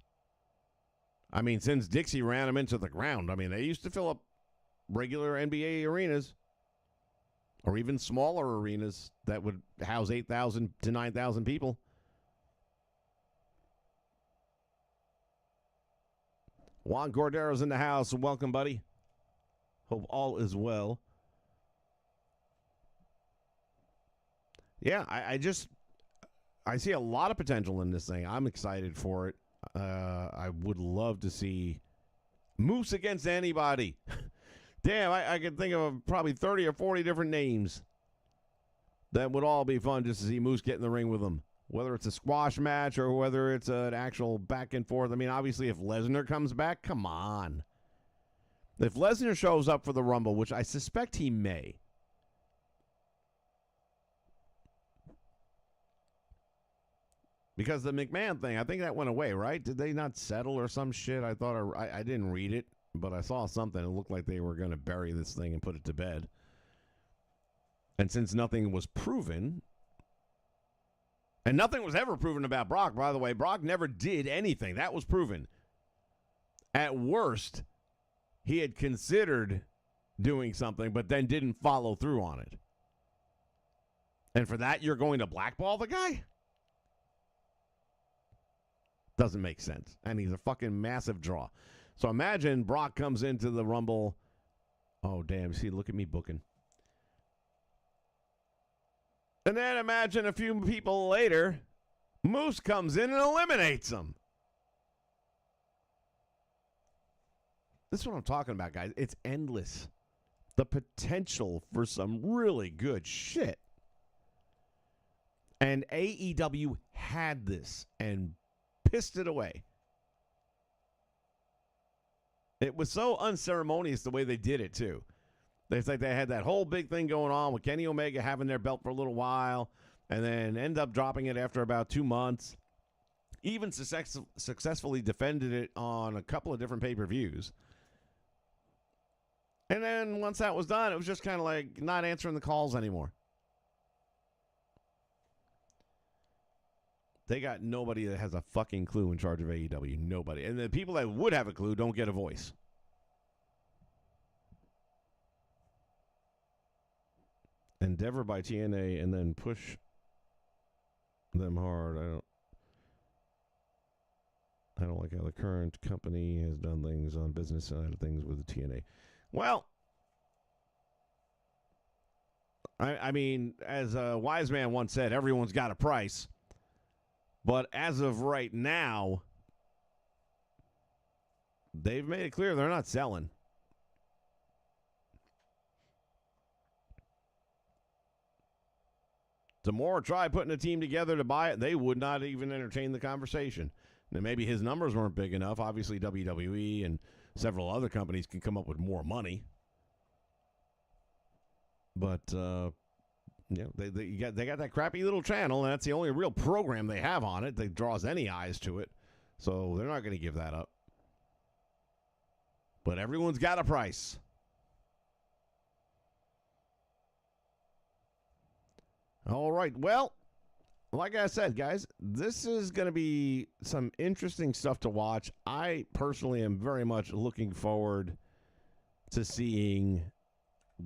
I mean, since Dixie ran them into the ground. I mean, they used to fill up regular NBA arenas, or even smaller arenas that would house 8,000 to 9,000 people. Juan Cordero's in the house. Welcome, buddy. Hope all is well. Yeah, I see a lot of potential in this thing. I'm excited for it. I would love to see Moose against anybody. Damn, I could think of probably 30 or 40 different names that would all be fun just to see Moose get in the ring with them. Whether it's a squash match or whether it's an actual back and forth. I mean, obviously, if Lesnar comes back, come on. If Lesnar shows up for the Rumble, which I suspect he may, because the McMahon thing, I think that went away, right? Did they not settle or some shit? I thought I didn't read it, but I saw something. It looked like they were going to bury this thing and put it to bed. And since nothing was proven, and nothing was ever proven about Brock, by the way, Brock never did anything. That was proven. At worst, he had considered doing something, but then didn't follow through on it. And for that, you're going to blackball the guy? Doesn't make sense. And he's a fucking massive draw. So imagine Brock comes into the Rumble. Oh, damn. See, look at me booking. And then imagine a few people later, Moose comes in and eliminates him. This is what I'm talking about, guys. It's endless. The potential for some really good shit. And AEW had this and pissed it away. It was so unceremonious the way they did it, too. It's like they had that whole big thing going on with Kenny Omega having their belt for a little while and then end up dropping it after about 2 months. Even successfully defended it on a couple of different pay-per-views. And then once that was done, it was just kind of like not answering the calls anymore. They got nobody that has a fucking clue in charge of AEW. Nobody. And the people that would have a clue don't get a voice. Endeavor by TNA and then push them hard. I don't like how the current company has done things on business side of things with the TNA. Well, I mean, as a wise man once said, everyone's got a price. But as of right now, they've made it clear they're not selling. Tamora tried putting a team together to buy it. They would not even entertain the conversation. Now, maybe his numbers weren't big enough. Obviously, WWE and several other companies can come up with more money. But, they got that crappy little channel, and that's the only real program they have on it that draws any eyes to it. So they're not going to give that up. But everyone's got a price. All right. Well, like I said, guys, this is going to be some interesting stuff to watch. I personally am very much looking forward to seeing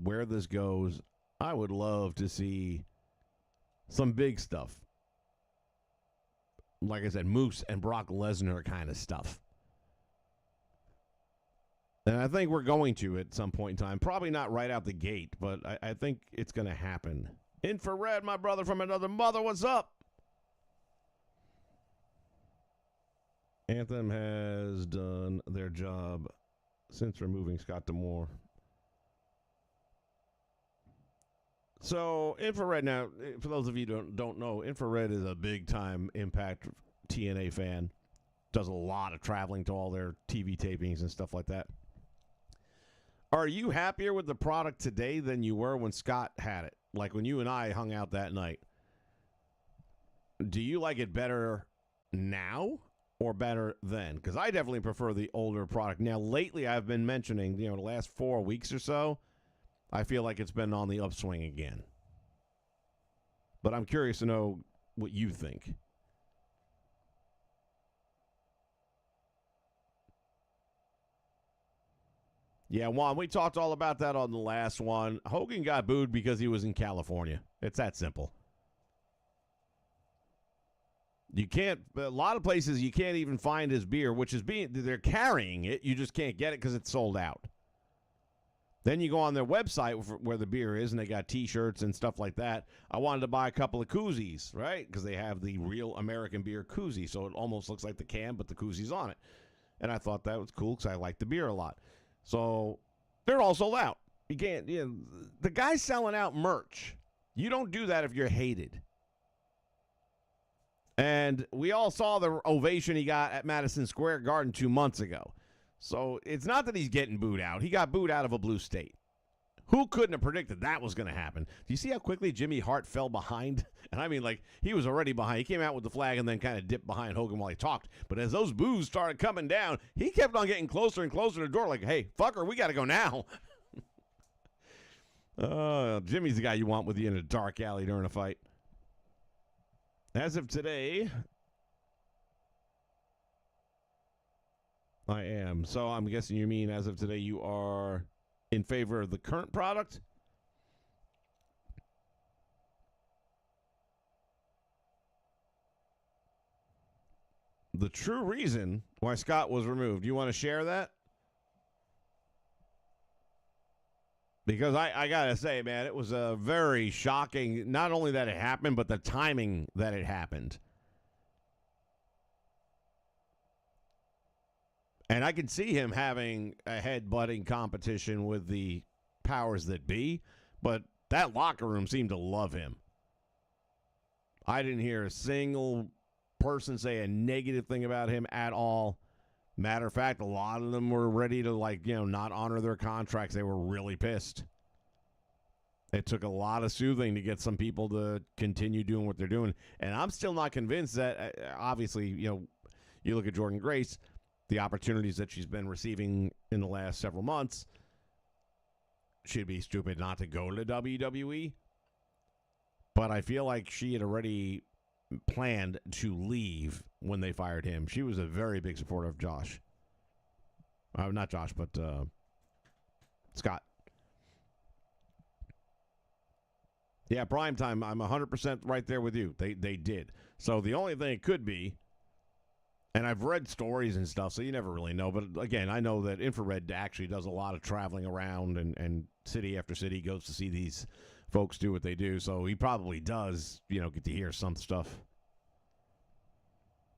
where this goes. I would love to see some big stuff. Like I said, Moose and Brock Lesnar kind of stuff. And I think we're going to at some point in time. Probably not right out the gate, but I think it's going to happen. Infrared, my brother from another mother, what's up? Anthem has done their job since removing Scott D'Amore. So, Infrared, now, for those of you who don't know, Infrared is a big-time Impact TNA fan. Does a lot of traveling to all their TV tapings and stuff like that. Are you happier with the product today than you were when Scott had it? Like when you and I hung out that night. Do you like it better now or better then? Because I definitely prefer the older product. Now, lately I've been mentioning, the last 4 weeks or so, I feel like it's been on the upswing again. But I'm curious to know what you think. Yeah, Juan, we talked all about that on the last one. Hogan got booed because he was in California. It's that simple. You can't, a lot of places you can't even find his beer, which is they're carrying it. You just can't get it because it's sold out. Then you go on their website where the beer is, and they got T-shirts and stuff like that. I wanted to buy a couple of koozies, right? Because they have the real American beer koozie, so it almost looks like the can, but the koozie's on it. And I thought that was cool because I like the beer a lot. So they're all sold out. You can't. The guy's selling out merch. You don't do that if you're hated. And we all saw the ovation he got at Madison Square Garden 2 months ago. So it's not that he's getting booed out. He got booed out of a blue state. Who couldn't have predicted that was going to happen? Do you see how quickly Jimmy Hart fell behind? And I mean, like, he was already behind. He came out with the flag and then kind of dipped behind Hogan while he talked. But as those boos started coming down, he kept on getting closer and closer to the door like, hey, fucker, we got to go now. Jimmy's the guy you want with you in a dark alley during a fight. As of today, I am. So I'm guessing you mean as of today you are in favor of the current product? The true reason why Scott was removed. You want to share that? Because I got to say, man, it was a very shocking, not only that it happened, but the timing that it happened. And I can see him having a head-butting competition with the powers that be, but that locker room seemed to love him. I didn't hear a single person say a negative thing about him at all. Matter of fact, a lot of them were ready to, not honor their contracts. They were really pissed. It took a lot of soothing to get some people to continue doing what they're doing. And I'm still not convinced that, obviously, you look at Jordynne Grace, the opportunities that she's been receiving in the last several months, she'd be stupid not to go to WWE. But I feel like she had already planned to leave when they fired him. She was a very big supporter of Josh. Not Josh, but Scott. Yeah, primetime, I'm 100% right there with you. They did. So the only thing it could be, and I've read stories and stuff, so you never really know. But again, I know that Infrared actually does a lot of traveling around and city after city, goes to see these folks do what they do. So he probably does, get to hear some stuff.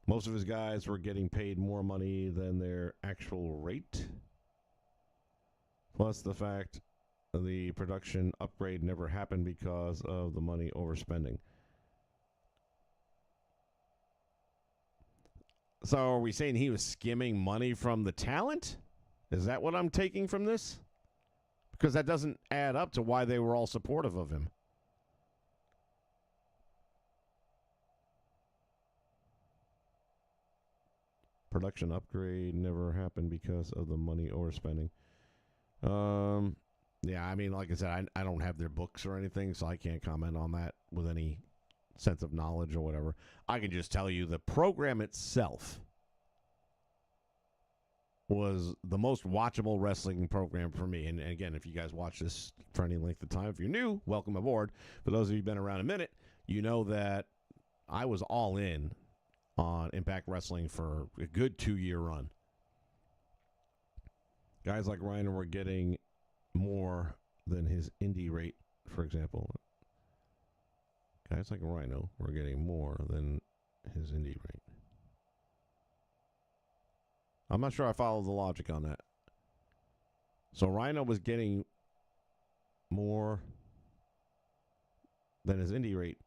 Most of his guys were getting paid more money than their actual rate. Plus the fact the production upgrade never happened because of the money overspending. So are we saying he was skimming money from the talent? Is that what I'm taking from this? Because that doesn't add up to why they were all supportive of him. Production upgrade never happened because of the money overspending. Yeah, I mean, like I said, I don't have their books or anything, so I can't comment on that with any sense of knowledge or whatever. I can just tell you the program itself was the most watchable wrestling program for me. And again, if you guys watch this for any length of time, if you're new, welcome aboard. For those of you who've been around a minute, you know that I was all in on Impact Wrestling for a good 2-year run. Guys like Rhino were getting more than his indie rate, for example. Guys like Rhino were getting more than his indie rate. I'm not sure I follow the logic on that. So Rhino was getting more than his indie rate.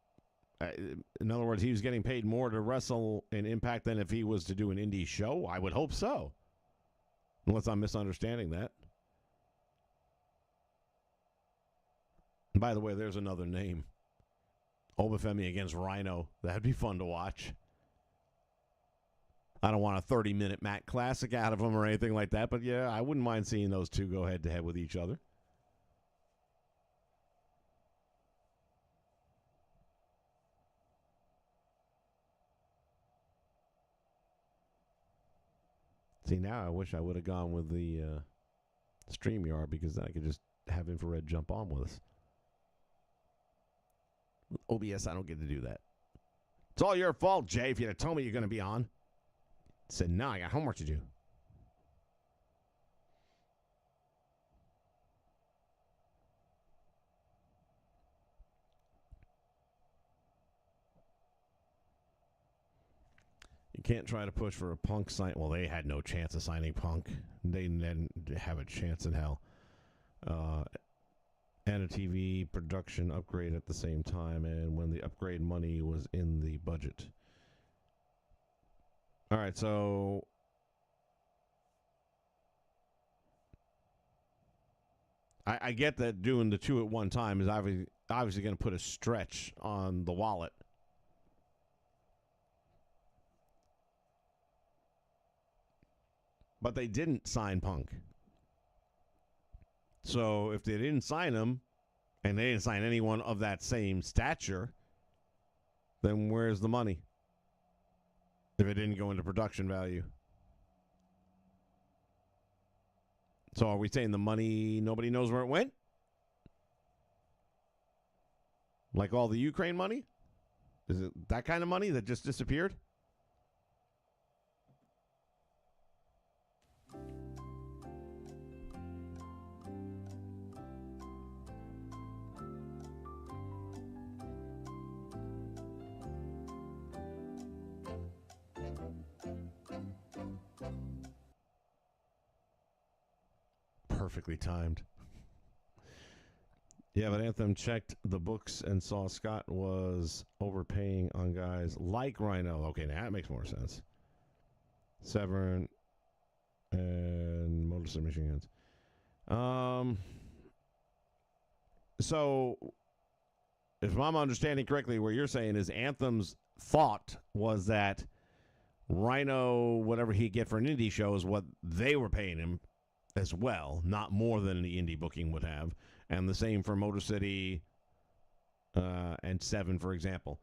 In other words, he was getting paid more to wrestle in Impact than if he was to do an indie show? I would hope so. Unless I'm misunderstanding that. And by the way, there's another name. Obafemi against Rhino. That'd be fun to watch. I don't want a 30-minute Matt Classic out of him or anything like that, but yeah, I wouldn't mind seeing those two go head-to-head with each other. See, now I wish I would have gone with the StreamYard because then I could just have Infrared jump on with us. With OBS, I don't get to do that. It's all your fault, Jay, if you'd have told me you're going to be on. Said, no, I got homework to do. You can't try to push for a Punk sign. Well, they had no chance of signing Punk. They didn't have a chance in hell. And a TV production upgrade at the same time, and when the upgrade money was in the budget. All right, so I get that doing the two at one time is obviously going to put a stretch on the wallet. But they didn't sign Punk. So if they didn't sign him, and they didn't sign anyone of that same stature, then where's the money? If it didn't go into production value. So are we saying the money, nobody knows where it went? Like all the Ukraine money? Is it that kind of money that just disappeared? perfectly timed. Yeah, but Anthem checked the books and saw Scott was overpaying on guys like Rhino. Okay, now that makes more sense. Severn and Motor City Machine Guns. So, if I'm understanding correctly, what you're saying is Anthem's thought was that Rhino, whatever he'd get for an indie show, is what they were paying him as well, not more than the indie booking would have. And the same for Motor City and Seven, for example.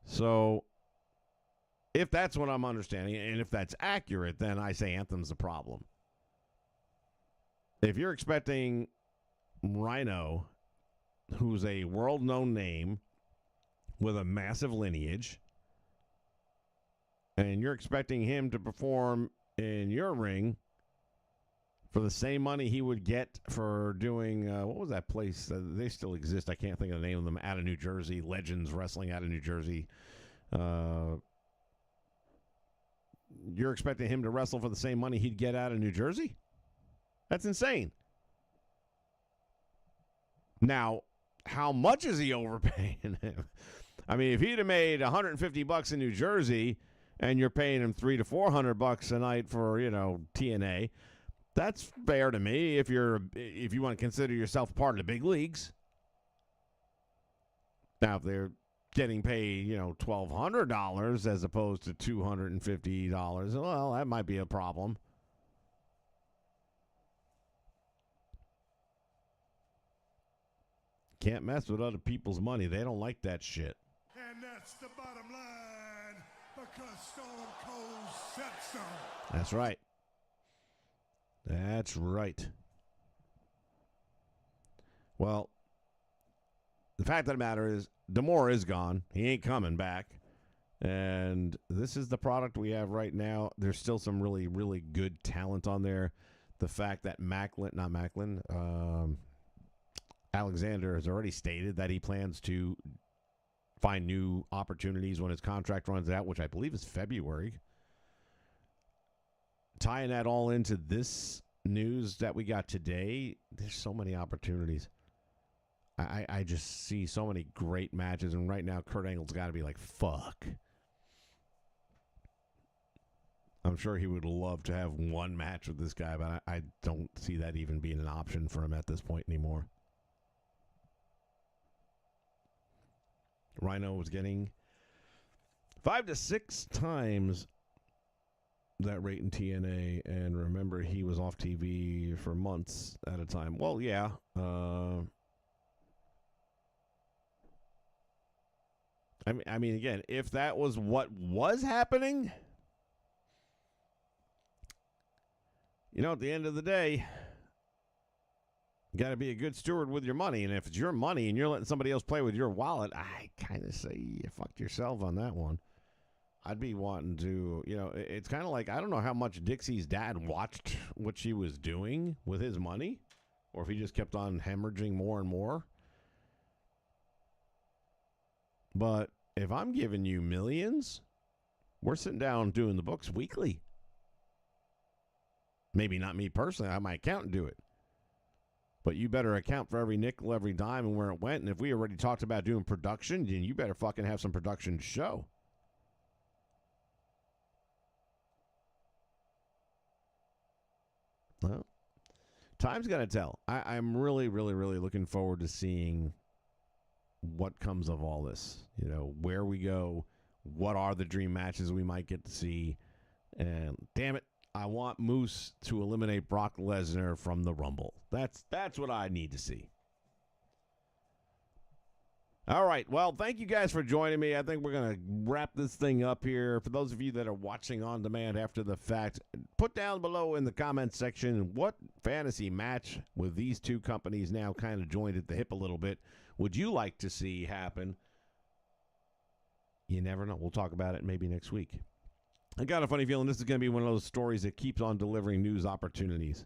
So, if that's what I'm understanding, and if that's accurate, then I say Anthem's the problem. If you're expecting Rhino, who's a world-known name with a massive lineage, and you're expecting him to perform in your ring for the same money he would get for doing, what was that place? They still exist. I can't think of the name of them. Out of New Jersey. Legends Wrestling out of New Jersey. You're expecting him to wrestle for the same money he'd get out of New Jersey? That's insane. Now, how much is he overpaying him? I mean, if he'd have made $150 in New Jersey and you're paying him $300 to $400 a night for, TNA, that's fair to me if you want to consider yourself part of the big leagues. Now, if they're getting paid, $1,200 as opposed to $250, well, that might be a problem. Can't mess with other people's money. They don't like that shit. And that's the bottom line, because Stone Cold said so. That's right. That's right. Well, the fact of the matter is, D'Amore is gone. He ain't coming back. And this is the product we have right now. There's still some really, really good talent on there. The fact that Alexander has already stated that he plans to find new opportunities when his contract runs out, which I believe is February. Tying that all into this news that we got today, there's so many opportunities. I just see so many great matches, and right now Kurt Angle's got to be like, fuck. I'm sure he would love to have one match with this guy, but I don't see that even being an option for him at this point anymore. Rhino was getting 5 to 6 times that rate in TNA, and remember, he was off TV for months at a time. Well, yeah. I mean, again, if that was what was happening, at the end of the day, you got to be a good steward with your money. And if it's your money and you're letting somebody else play with your wallet, I kind of say you fucked yourself on that one. I'd be wanting to, it's kind of like, I don't know how much Dixie's dad watched what she was doing with his money, or if he just kept on hemorrhaging more and more. But if I'm giving you millions, we're sitting down doing the books weekly. Maybe not me personally. I have my accountant do it. But you better account for every nickel, every dime, and where it went. And if we already talked about doing production, then you better fucking have some production to show. Well, time's going to tell. I'm really, really, really looking forward to seeing what comes of all this. Where we go, what are the dream matches we might get to see. And damn it, I want Moose to eliminate Brock Lesnar from the Rumble. That's what I need to see. All right. Well, thank you guys for joining me. I think we're going to wrap this thing up here. For those of you that are watching on demand after the fact, put down below in the comments section what fantasy match with these two companies now kind of joined at the hip a little bit would you like to see happen? You never know. We'll talk about it maybe next week. I got a funny feeling this is going to be one of those stories that keeps on delivering news opportunities.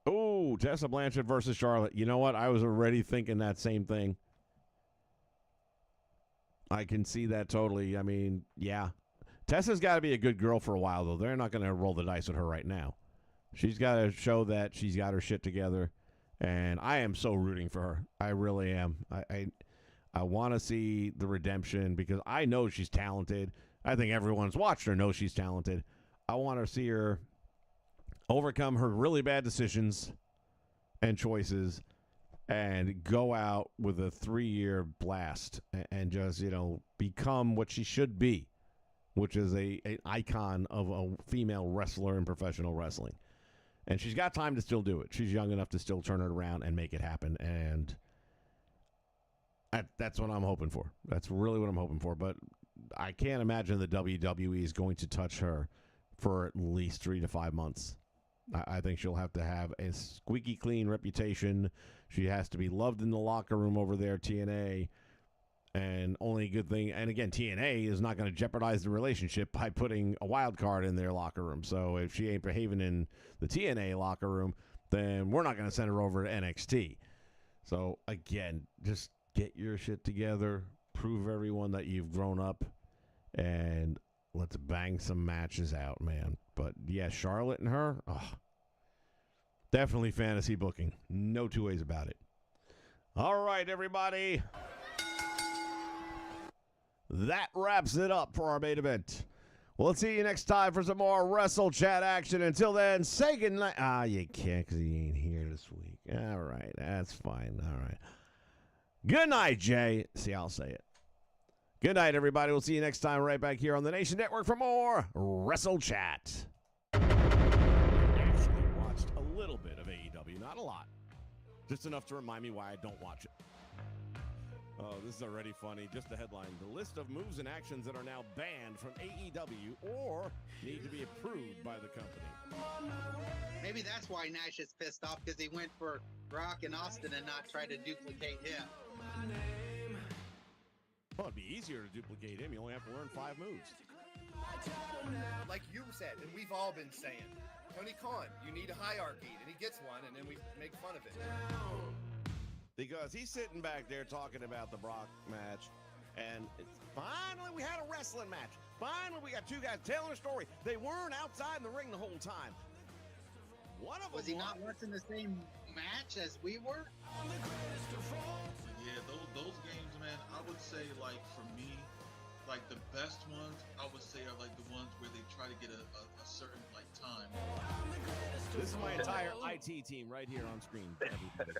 Oh, Tessa Blanchard versus Charlotte. You know what? I was already thinking that same thing. I can see that totally. I mean, yeah. Tessa's got to be a good girl for a while, though. They're not going to roll the dice with her right now. She's got to show that she's got her shit together, and I am so rooting for her. I really am. I want to see the redemption because I know she's talented. I think everyone's watched her knows she's talented. I want to see her overcome her really bad decisions and choices and go out with a 3-year blast and just, become what she should be, which is an icon of a female wrestler in professional wrestling. And she's got time to still do it. She's young enough to still turn it around and make it happen. And that's what I'm hoping for. That's really what I'm hoping for. But I can't imagine the WWE is going to touch her for at least 3 to 5 months. I think she'll have to have a squeaky clean reputation. She has to be loved in the locker room over there, TNA. And only good thing, and again, TNA is not going to jeopardize the relationship by putting a wild card in their locker room. So if she ain't behaving in the TNA locker room, then we're not going to send her over to NXT. So again, just get your shit together, prove everyone that you've grown up, and let's bang some matches out, man. But yeah, Charlotte and her, definitely fantasy booking. No two ways about it. All right, everybody. That wraps it up for our main event. We'll see you next time for some more WrestleChat action. Until then, say goodnight. You can't because he ain't here this week. All right, that's fine. All right. Good night, Jay. See, I'll say it. Good night, everybody. We'll see you next time right back here on the Nation Network for more WrestleChat. Actually watched a little bit of AEW, not a lot. Just enough to remind me why I don't watch it. Oh, this is already funny. Just the headline. The list of moves and actions that are now banned from AEW or need to be approved by the company. Maybe that's why Nash is pissed off, because he went for Rock and Austin and not try to duplicate him. Well, it'd be easier to duplicate him. You only have to learn 5 moves. Like you said, and we've all been saying, Tony Khan, you need a hierarchy, and he gets one, and then we make fun of it. Because he's sitting back there talking about the Brock match, and finally we had a wrestling match. Finally we got 2 guys telling a story. They weren't outside in the ring the whole time. One of them was he not watching the same match as we were? Yeah, those games, man, I would say, like, for me, like, the best ones, I would say, are, like, the ones where they try to get a certain, like, time. This is my entire IT team right here on screen. Everybody.